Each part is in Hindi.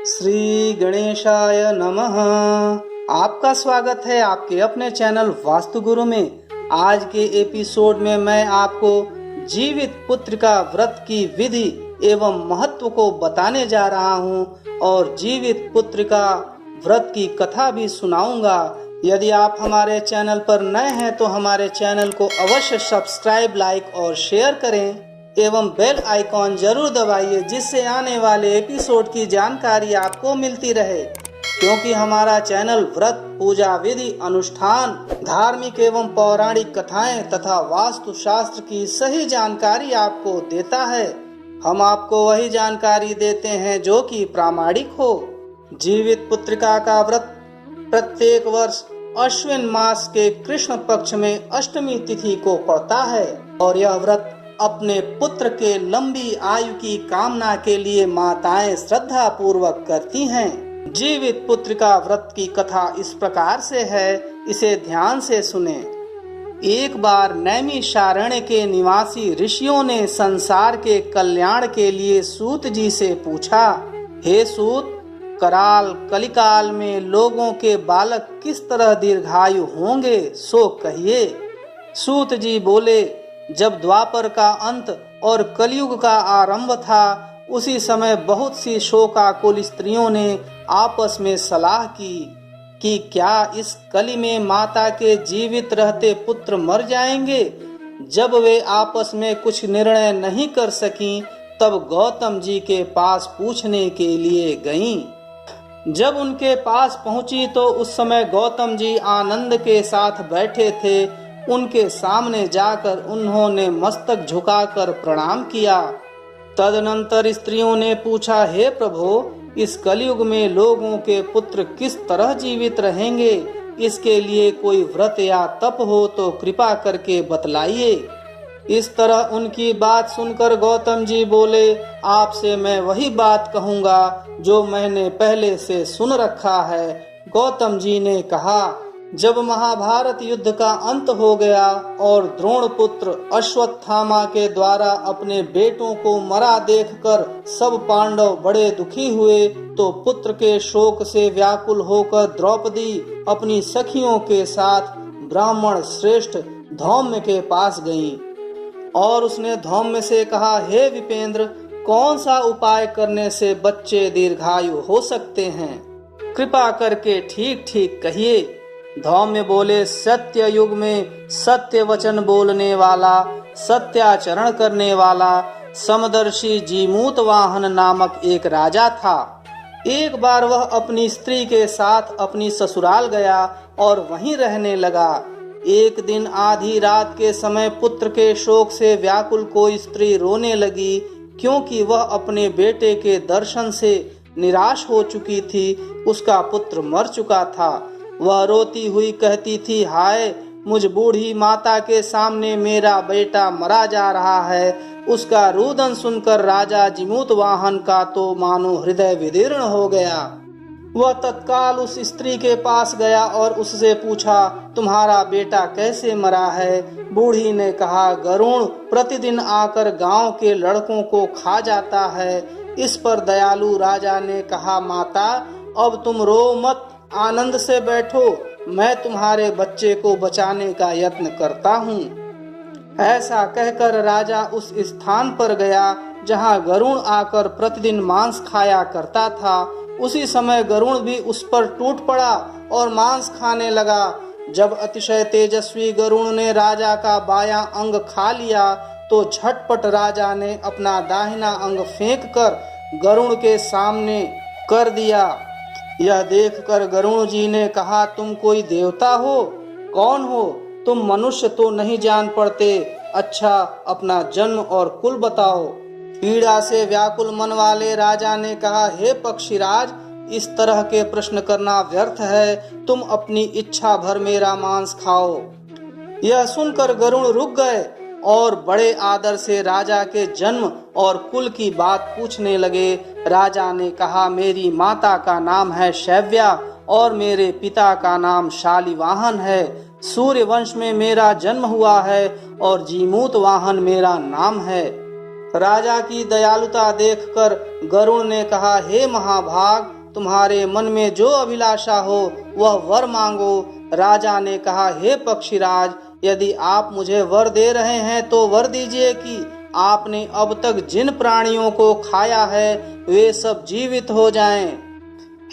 श्री गणेशाय नमः। आपका स्वागत है आपके अपने चैनल वास्तु गुरु में। आज के एपिसोड में मैं आपको जीवित पुत्रिका व्रत की विधि एवं महत्व को बताने जा रहा हूं और जीवित पुत्रिका व्रत की कथा भी सुनाऊंगा। यदि आप हमारे चैनल पर नए हैं तो हमारे चैनल को अवश्य सब्सक्राइब, लाइक और शेयर करें एवं बेल आइकॉन जरूर दबाइए, जिससे आने वाले एपिसोड की जानकारी आपको मिलती रहे। क्योंकि हमारा चैनल व्रत, पूजा विधि, अनुष्ठान, धार्मिक एवं पौराणिक कथाएं तथा वास्तु शास्त्र की सही जानकारी आपको देता है। हम आपको वही जानकारी देते हैं जो कि प्रामाणिक हो। जीवित पुत्रिका का व्रत प्रत्येक वर्ष अश्विन मास के कृष्ण पक्ष में अष्टमी तिथि को पड़ता है और यह व्रत अपने पुत्र के लंबी आयु की कामना के लिए माताएं श्रद्धा पूर्वक करती हैं। जीवित पुत्रिका व्रत की कथा इस प्रकार से है, इसे ध्यान से सुने। एक बार नैमिषारण्य के निवासी ऋषियों ने संसार के कल्याण के लिए सूत जी से पूछा, हे सूत, कराल कलिकाल में लोगों के बालक किस तरह दीर्घायु होंगे, सो कहिए। सूत जी बोले, जब द्वापर का अंत और कलयुग का आरंभ था, उसी समय बहुत सी शोकाकुल स्त्रियों ने आपस में सलाह की कि क्या इस कली में माता के जीवित रहते पुत्र मर जाएंगे। जब वे आपस में कुछ निर्णय नहीं कर सकीं, तब गौतम जी के पास पूछने के लिए गईं। जब उनके पास पहुंची तो उस समय गौतम जी आनंद के साथ बैठे थे। उनके सामने जाकर उन्होंने मस्तक झुकाकर प्रणाम किया। तदनंतर स्त्रियों ने पूछा, हे प्रभु, इस कलयुग में लोगों के पुत्र किस तरह जीवित रहेंगे? इसके लिए कोई व्रत या तप हो तो कृपा करके बतलाइए। इस तरह उनकी बात सुनकर गौतम जी बोले, आपसे मैं वही बात कहूँगा जो मैंने पहले से सुन रखा है। गौतम जी ने कहा, जब महाभारत युद्ध का अंत हो गया और द्रोण पुत्र अश्वत्थामा के द्वारा अपने बेटों को मरा देखकर सब पांडव बड़े दुखी हुए, तो पुत्र के शोक से व्याकुल होकर द्रौपदी अपनी सखियों के साथ ब्राह्मण श्रेष्ठ धौम्य के पास गईं और उसने धौम्य से कहा, हे विपेंद्र, कौन सा उपाय करने से बच्चे दीर्घायु हो सकते हैं? कृपा करके ठीक ठीक कहिए। धौम्य बोले, सत्य युग में सत्य वचन बोलने वाला, सत्याचरण करने वाला समदर्शी जीमूत वाहन नामक एक राजा था। एक बार वह अपनी स्त्री के साथ अपनी ससुराल गया और वहीं रहने लगा। एक दिन आधी रात के समय पुत्र के शोक से व्याकुल कोई स्त्री रोने लगी, क्योंकि वह अपने बेटे के दर्शन से निराश हो चुकी थी। उसका पुत्र मर चुका था। वह रोती हुई कहती थी, हाय, मुझ बूढ़ी माता के सामने मेरा बेटा मरा जा रहा है। उसका रुदन सुनकर राजा जिमूत वाहन का तो मानो हृदय विदीर्ण हो गया। वह तत्काल उस स्त्री के पास गया और उससे पूछा, तुम्हारा बेटा कैसे मरा है? बूढ़ी ने कहा, गरुण प्रतिदिन आकर गांव के लड़कों को खा जाता है। इस पर दयालु राजा ने कहा, माता, अब तुम रो मत, आनंद से बैठो, मैं तुम्हारे बच्चे को बचाने का यत्न करता हूँ। ऐसा कहकर राजा उस स्थान पर गया जहाँ गरुण आकर प्रतिदिन मांस खाया करता था। उसी समय गरुण भी उस पर टूट पड़ा और मांस खाने लगा। जब अतिशय तेजस्वी गरुण ने राजा का बायां अंग खा लिया तो झटपट राजा ने अपना दाहिना अंग फेंक कर गरुण के सामने कर दिया। यह देखकर गरुण जी ने कहा, तुम कोई देवता हो? कौन हो तुम? मनुष्य तो नहीं जान पड़ते। अच्छा, अपना जन्म और कुल बताओ। पीड़ा से व्याकुल मन वाले राजा ने कहा, हे पक्षीराज, इस तरह के प्रश्न करना व्यर्थ है। तुम अपनी इच्छा भर मेरा मांस खाओ। यह सुनकर गरुण रुक गए और बड़े आदर से राजा के जन्म और कुल की बात पूछने लगे। राजा ने कहा, मेरी माता का नाम है शैव्या और मेरे पिता का नाम शालिवाहन है। सूर्य वंश में मेरा जन्म हुआ है और जीमूत वाहन मेरा नाम है। राजा की दयालुता देखकर गरुड़ ने कहा, हे महाभाग, तुम्हारे मन में जो अभिलाषा हो वह वर मांगो। राजा ने कहा, हे पक्षीराज, यदि आप मुझे वर दे रहे हैं तो वर दीजिए कि आपने अब तक जिन प्राणियों को खाया है वे सब जीवित हो जाएं।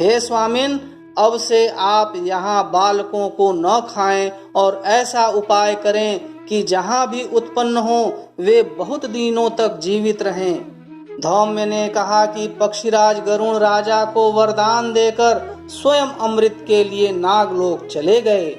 हे स्वामिन, अब से आप यहाँ बालकों को न खाएं और ऐसा उपाय करें कि जहाँ भी उत्पन्न हो वे बहुत दिनों तक जीवित रहें। धौम्य ने कहा कि पक्षीराज गरुड़ राजा को वरदान देकर स्वयं अमृत के लिए नागलोक चले गए।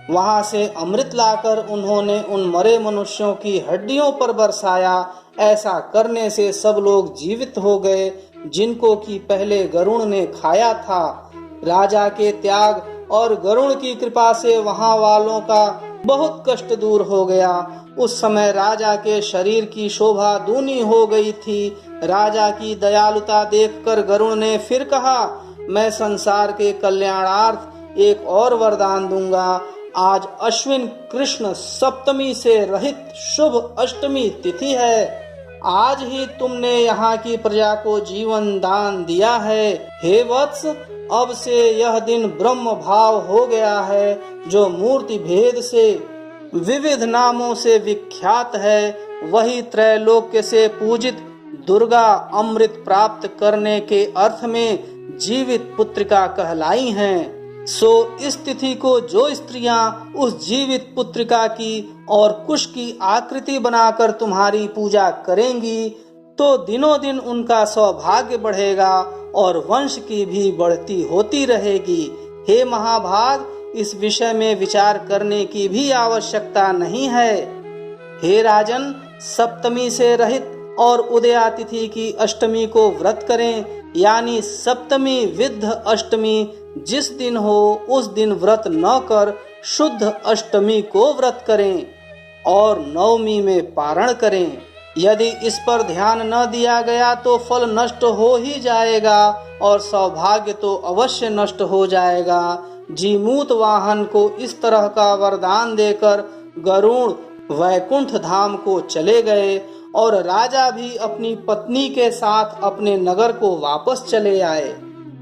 वहां से अमृत लाकर उन्होंने उन मरे मनुष्यों की हड्डियों पर बरसाया। ऐसा करने से सब लोग जीवित हो गए जिनको कि पहले गरुड़ ने खाया था। राजा के त्याग और गरुड़ की कृपा से वहां वालों का बहुत कष्ट दूर हो गया। उस समय राजा के शरीर की शोभा दूनी हो गई थी। राजा की दयालुता देखकर गरुड़ ने फिर कहा, मैं संसार के कल्याणार्थ एक और वरदान दूंगा। आज अश्विन कृष्ण सप्तमी से रहित शुभ अष्टमी तिथि है। आज ही तुमने यहाँ की प्रजा को जीवन दान दिया है। हे वत्स, अब से यह दिन ब्रह्म भाव हो गया है, जो मूर्ति भेद से विविध नामों से विख्यात है। वही त्रैलोक्य से पूजित दुर्गा अमृत प्राप्त करने के अर्थ में जीवित पुत्रिका कहलाई हैं। सो इस तिथि को जो स्त्रियां उस जीवित पुत्रिका की और कुश की आकृति बनाकर तुम्हारी पूजा करेंगी तो दिनों दिन उनका सौभाग्य बढ़ेगा और वंश की भी बढ़ती होती रहेगी। हे महाभाग, इस विषय में विचार करने की भी आवश्यकता नहीं है। हे राजन, सप्तमी से रहित और उदया तिथि की अष्टमी को व्रत करें, यानी सप्तमी विद्ध अष्टमी जिस दिन हो उस दिन व्रत न कर शुद्ध अष्टमी को व्रत करें और नवमी में पारण करें। यदि इस पर ध्यान न दिया गया तो फल नष्ट हो ही जाएगा और सौभाग्य तो अवश्य नष्ट हो जाएगा। जीमूत वाहन को इस तरह का वरदान देकर गरुड़ वैकुंठ धाम को चले गए और राजा भी अपनी पत्नी के साथ अपने नगर को वापस चले आए।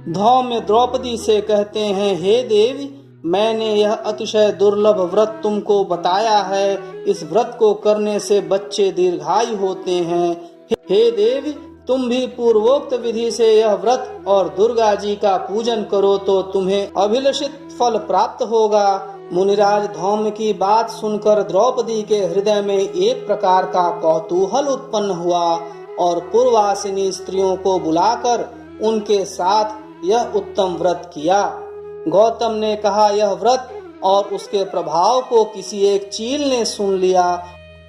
धौम्य द्रौपदी से कहते हैं, हे देवी, मैंने यह अतिशय दुर्लभ व्रत तुमको बताया है। इस व्रत को करने से बच्चे दीर्घायु होते हैं। हे देवी, तुम भी पूर्वोक्त विधि से यह व्रत और दुर्गा जी का पूजन करो तो तुम्हें अभिलषित फल प्राप्त होगा। मुनिराज धौम्य की बात सुनकर द्रौपदी के हृदय में एक प्रकार का कौतूहल उत्पन्न हुआ और पूर्वासिनी स्त्रियों को बुलाकर उनके साथ यह उत्तम व्रत किया। गौतम ने कहा, यह व्रत और उसके प्रभाव को किसी एक चील ने सुन लिया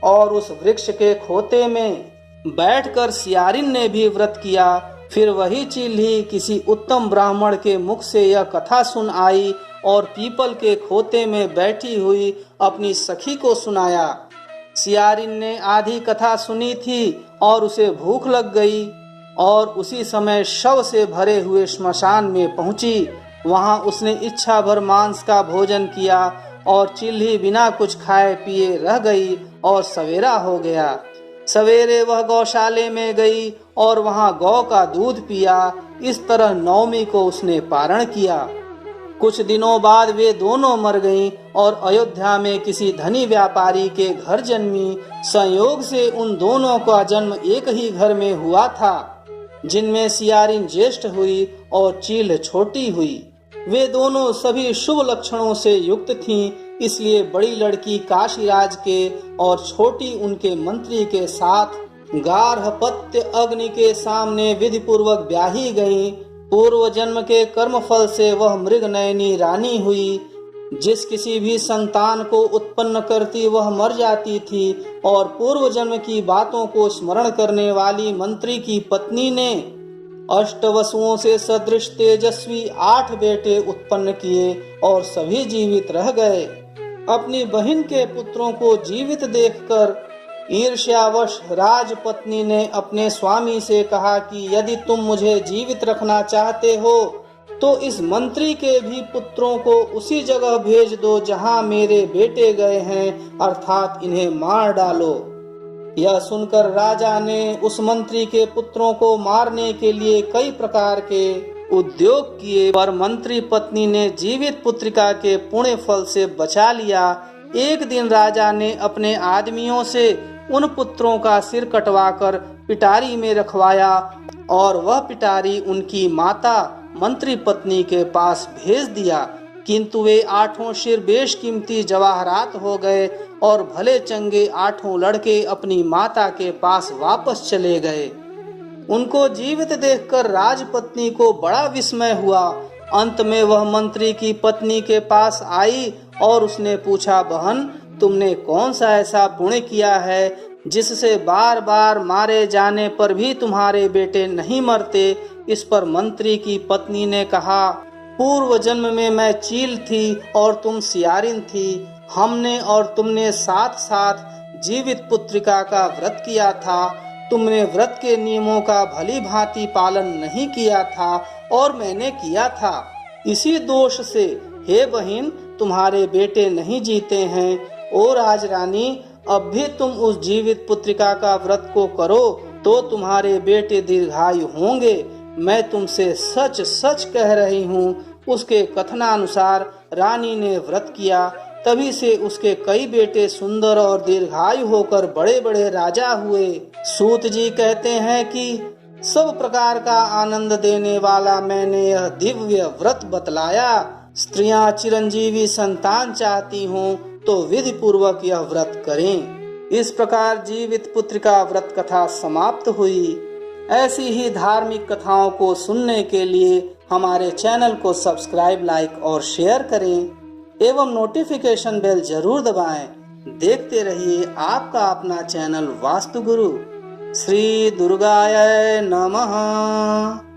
और उस वृक्ष के खोते में बैठकर सियारिन ने भी व्रत किया। फिर वही चील ही किसी उत्तम ब्राह्मण के मुख से यह कथा सुन आई और पीपल के खोते में बैठी हुई अपनी सखी को सुनाया। सियारिन ने आधी कथा सुनी थी और उसे भूख लग गई और उसी समय शव से भरे हुए श्मशान में पहुंची। वहां उसने इच्छा भर मांस का भोजन किया और चिल्ही बिना कुछ खाए पिए रह गई और सवेरा हो गया। सवेरे वह गौशाले में गई और वहां गौ का दूध पिया। इस तरह नवमी को उसने पारण किया। कुछ दिनों बाद वे दोनों मर गईं और अयोध्या में किसी धनी व्यापारी के घर जन्मी। संयोग से उन दोनों का जन्म एक ही घर में हुआ था, जिनमें सियारिन ज्येष्ठ हुई और चील छोटी हुई। वे दोनों सभी शुभ लक्षणों से युक्त थीं, इसलिए बड़ी लड़की काशीराज के और छोटी उनके मंत्री के साथ गार्हपत्य अग्नि के सामने विधि पूर्वक ब्याही गईं। पूर्व जन्म के कर्म फल से वह मृगनयनी रानी हुई। जिस किसी भी संतान को उत्पन्न करती वह मर जाती थी और पूर्व जन्म की बातों को स्मरण करने वाली मंत्री की पत्नी ने अष्टवसुओं से सदृश तेजस्वी 8 बेटे उत्पन्न किए और सभी जीवित रह गए। अपनी बहन के पुत्रों को जीवित देखकर ईर्ष्यावश राजपत्नी ने अपने स्वामी से कहा कि यदि तुम मुझे जीवित रखना चाहते हो तो इस मंत्री के भी पुत्रों को उसी जगह भेज दो जहां मेरे बेटे गए हैं, अर्थात इन्हें मार डालो। यह सुनकर राजा ने उस मंत्री के पुत्रों को मारने के लिए कई प्रकार के उद्योग किए, पर मंत्री पत्नी ने जीवित पुत्रिका के पुण्य फल से बचा लिया। एक दिन राजा ने अपने आदमियों से उन पुत्रों का सिर कटवाकर पिटारी में रखवाया और वह पिटारी उनकी माता मंत्री पत्नी के पास भेज दिया, किंतु वे 8 सिर बेशकीमती जवाहरात हो गए और भले चंगे 8 लड़के अपनी माता के पास वापस चले गए। उनको जीवित देखकर राजपत्नी को बड़ा विस्मय हुआ। अंत में वह मंत्री की पत्नी के पास आई और उसने पूछा, बहन, तुमने कौन सा ऐसा पुण्य किया है जिससे बार बार मारे जाने पर भी तुम्हारे बेटे नहीं मरते? इस पर मंत्री की पत्नी ने कहा, पूर्व जन्म में मैं चील थी और तुम सियारिन थी। हमने और तुमने साथ साथ जीवित पुत्रिका का व्रत किया था। तुमने व्रत के नियमों का भली भांति पालन नहीं किया था और मैंने किया था। इसी दोष से हे बहन, तुम्हारे बेटे नहीं जीते हैं। ओ राजरानी, अब भी तुम उस जीवित पुत्रिका का व्रत को करो तो तुम्हारे बेटे दीर्घायु होंगे। मैं तुमसे सच सच कह रही हूँ। उसके कथनानुसार रानी ने व्रत किया, तभी से उसके कई बेटे सुंदर और दीर्घायु होकर बड़े बड़े राजा हुए। सूत जी कहते हैं कि सब प्रकार का आनंद देने वाला मैंने यह दिव्य व्रत बतलाया। स्त्रियां चिरंजीवी संतान चाहती हों तो विधि पूर्वक यह व्रत करें। इस प्रकार जीवित पुत्रिका व्रत कथा समाप्त हुई। ऐसी ही धार्मिक कथाओं को सुनने के लिए हमारे चैनल को सब्सक्राइब, लाइक और शेयर करें एवं नोटिफिकेशन बेल जरूर दबाएं। देखते रहिए आपका अपना चैनल वास्तु गुरु। श्री दुर्गाय नमः।